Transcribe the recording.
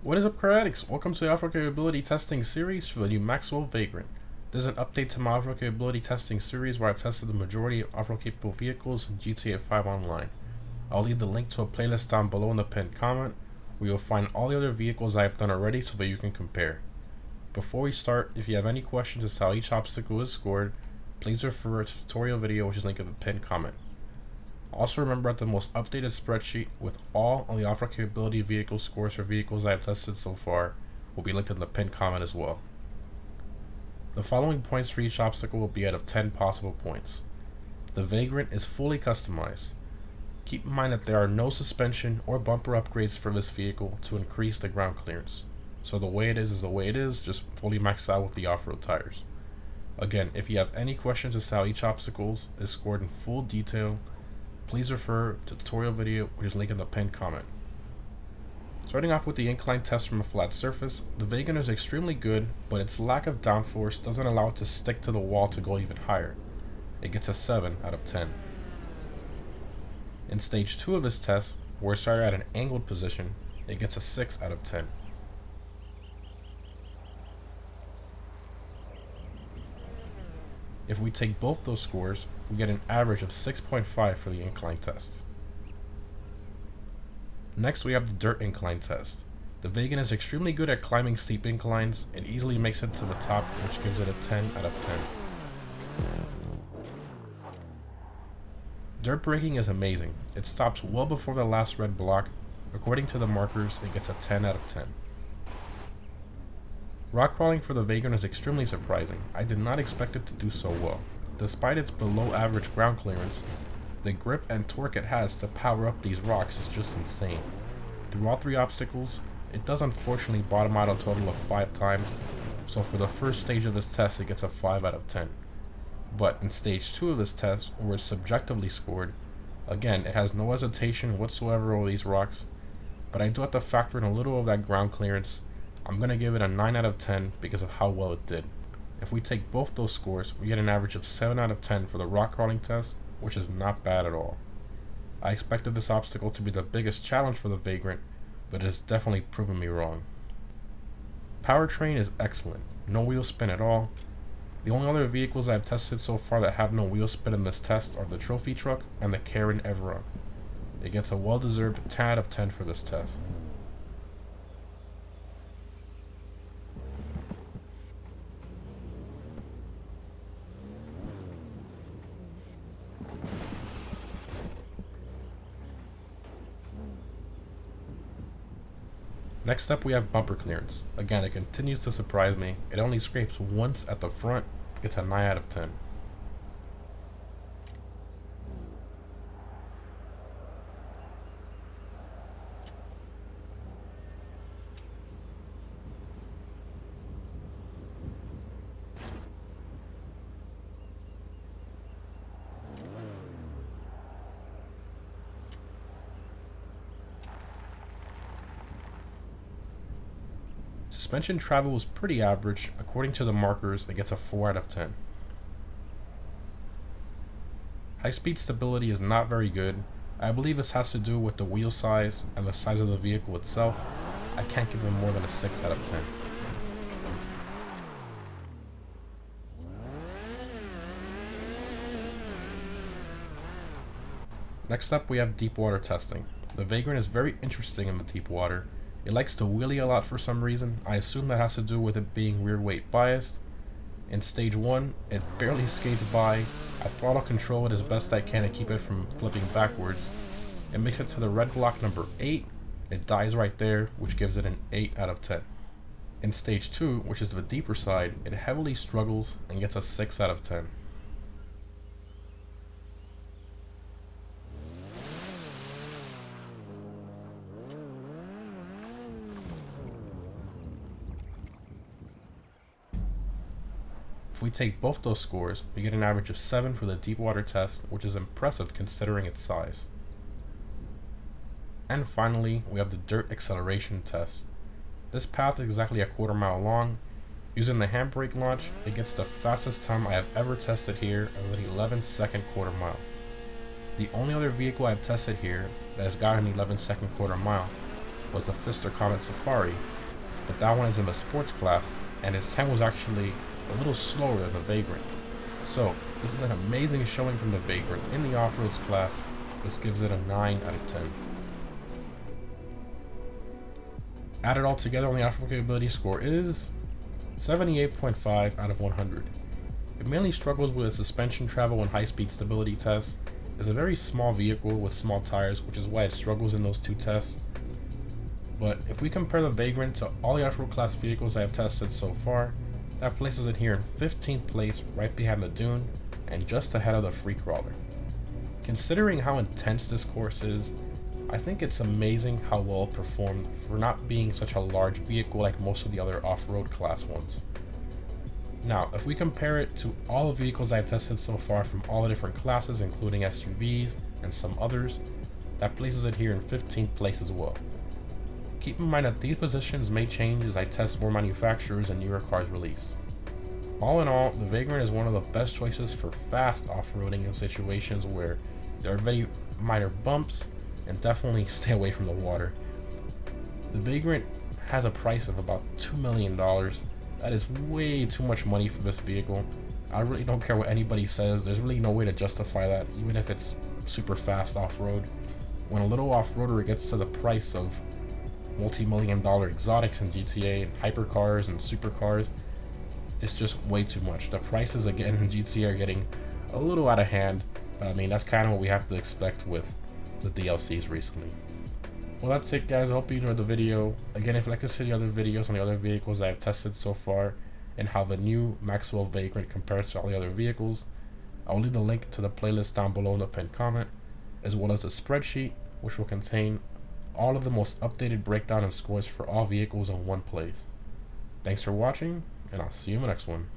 What is up, Critics? Welcome to the off-road capability testing series for the new Maxwell Vagrant. This is an update to my off-road capability testing series where I've tested the majority of off-road capable vehicles in GTA 5 Online. I'll leave the link to a playlist down below in the pinned comment where you'll find all the other vehicles I have done already so that you can compare. Before we start, if you have any questions as to how each obstacle is scored, please refer to the tutorial video which is linked in the pinned comment. Also remember that the most updated spreadsheet with all of the off-road capability vehicle scores for vehicles I have tested so far will be linked in the pinned comment as well. The following points for each obstacle will be out of 10 possible points. The Vagrant is fully customized. Keep in mind that there are no suspension or bumper upgrades for this vehicle to increase the ground clearance. So the way it is the way it is, just fully maxed out with the off-road tires. Again, if you have any questions as to how each obstacle is scored in full detail, please refer to the tutorial video which is linked in the pinned comment. Starting off with the incline test from a flat surface, the Vagrant is extremely good, but its lack of downforce doesn't allow it to stick to the wall to go even higher. It gets a 7 out of 10. In stage 2 of this test, where it started at an angled position, it gets a 6 out of 10. If we take both those scores, we get an average of 6.5 for the incline test. Next we have the dirt incline test. The Vagrant is extremely good at climbing steep inclines and easily makes it to the top, which gives it a 10 out of 10. Dirt braking is amazing. It stops well before the last red block. According to the markers, it gets a 10 out of 10. Rock crawling for the Vagrant is extremely surprising. I did not expect it to do so well. Despite its below average ground clearance, the grip and torque it has to power up these rocks is just insane. Through all 3 obstacles, it does unfortunately bottom out a total of 5 times, so for the first stage of this test it gets a 5 out of 10. But in stage 2 of this test, where it's subjectively scored, again it has no hesitation whatsoever over these rocks, but I do have to factor in a little of that ground clearance. I'm going to give it a 9 out of 10 because of how well it did. If we take both those scores, we get an average of 7 out of 10 for the rock crawling test, which is not bad at all. I expected this obstacle to be the biggest challenge for the Vagrant, but it has definitely proven me wrong. Powertrain is excellent, no wheel spin at all. The only other vehicles I've tested so far that have no wheel spin in this test are the trophy truck and the Karen Everon. It gets a well-deserved 10 out of 10 for this test. Next up we have bumper clearance. Again, it continues to surprise me. It only scrapes once at the front, gets a 9 out of 10. Suspension travel was pretty average. According to the markers, it gets a 4 out of 10. High speed stability is not very good. I believe this has to do with the wheel size and the size of the vehicle itself. I can't give them more than a 6 out of 10. Next up we have deep water testing. The Vagrant is very interesting in the deep water. It likes to wheelie a lot for some reason. I assume that has to do with it being rear weight biased. In stage 1, it barely skates by. I throttle control it as best I can to keep it from flipping backwards. It makes it to the red block number 8. It dies right there, which gives it an 8 out of 10. In stage 2, which is the deeper side, it heavily struggles and gets a 6 out of 10. If we take both those scores, we get an average of 7 for the deep water test, which is impressive considering its size. And finally, we have the dirt acceleration test. This path is exactly a quarter mile long. Using the handbrake launch, it gets the fastest time I have ever tested here of an 11-second quarter mile. The only other vehicle I've tested here that has got an 11-second quarter mile was the Fister Comet Safari, but that one is in the sports class, and his time was actually a little slower than the Vagrant. So this is an amazing showing from the Vagrant in the off-roads class. This gives it a 9 out of 10. Added all together on the off-road capability score is 78.5 out of 100. It mainly struggles with suspension travel and high-speed stability tests. It's a very small vehicle with small tires, which is why it struggles in those two tests. But if we compare the Vagrant to all the off-road class vehicles I have tested so far, that places it here in 15th place, right behind the Dune, and just ahead of the Free Crawler. Considering how intense this course is, I think it's amazing how well it performed for not being such a large vehicle like most of the other off-road class ones. Now, if we compare it to all the vehicles I've tested so far from all the different classes, including SUVs and some others, that places it here in 15th place as well. Keep in mind that these positions may change as I test more manufacturers and newer cars release. All in all, the Vagrant is one of the best choices for fast off-roading in situations where there are very minor bumps, and definitely stay away from the water. The Vagrant has a price of about $2 million. That is way too much money for this vehicle. I really don't care what anybody says, there's really no way to justify that, even if it's super fast off-road. When a little off-roader gets to the price of multi-million-dollar exotics in GTA, and hypercars and supercars, it's just way too much. The prices again in GTA are getting a little out of hand, but I mean that's kind of what we have to expect with the DLCs recently. Well, that's it guys, I hope you enjoyed the video. Again, if you'd like to see the other videos on the other vehicles I've tested so far and how the new Maxwell Vagrant compares to all the other vehicles, I'll leave the link to the playlist down below in the pinned comment, as well as a spreadsheet which will contain all of the most updated breakdown and scores for all vehicles in one place. Thanks for watching, and I'll see you in the next one.